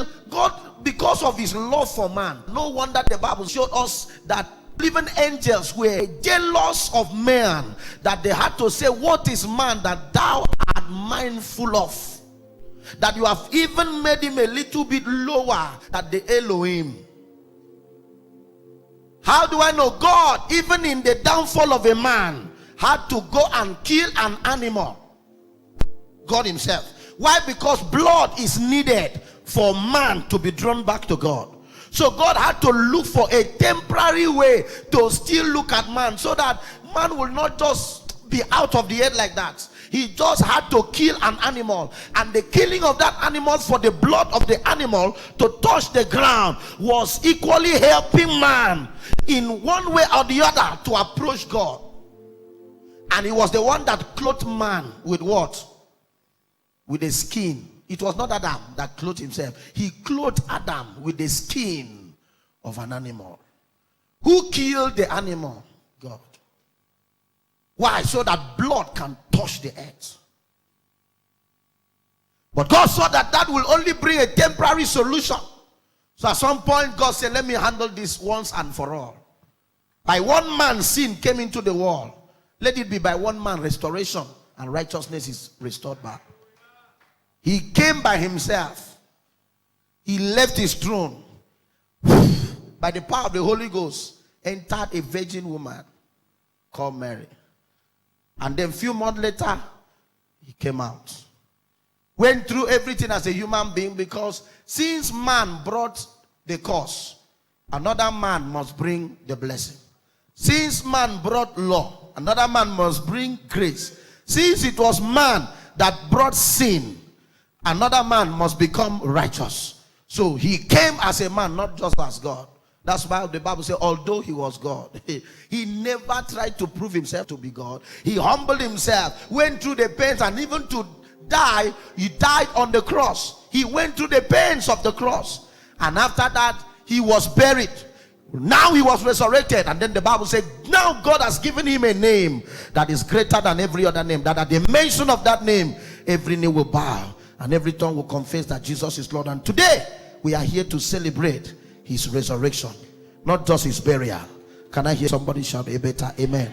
still, God, because of his love for man, no wonder the Bible showed us that even angels were jealous of man, that they had to say, what is man that thou art mindful of? That you have even made him a little bit lower than the Elohim. How do I know? God, even in the downfall of a man, had to go and kill an animal. God himself. Why? Because blood is needed for man to be drawn back to God. So God had to look for a temporary way to still look at man, so that man will not just be out of the earth like that. He just had to kill an animal, and the killing of that animal for the blood of the animal to touch the ground was equally helping man in one way or the other to approach God. And he was the one that clothed man with what? With a skin. It was not Adam that clothed himself. He clothed Adam with the skin of an animal. Who killed the animal? God. Why? So that blood can touch the earth. But God saw that that will only bring a temporary solution. So at some point God said, let me handle this once and for all. By one man sin came into the world. Let it be by one man restoration and righteousness is restored back. He came by himself. He left his throne. By the power of the Holy Ghost, entered a virgin woman called Mary. And then a few months later, he came out. Went through everything as a human being, because since man brought the curse, another man must bring the blessing. Since man brought law, another man must bring grace. Since it was man that brought sin, another man must become righteous. So he came as a man, not just as God. That's why the Bible says, although he was God, he never tried to prove himself to be God. He humbled himself, went through the pains, and even to die, he died on the cross. He went through the pains of the cross. And after that, he was buried. Now he was resurrected. And then the Bible said, now God has given him a name that is greater than every other name. That at the mention of that name, every knee will bow and every tongue will confess that Jesus is Lord. And today, we are here to celebrate his resurrection, not just his burial. Can I hear somebody shout a better amen?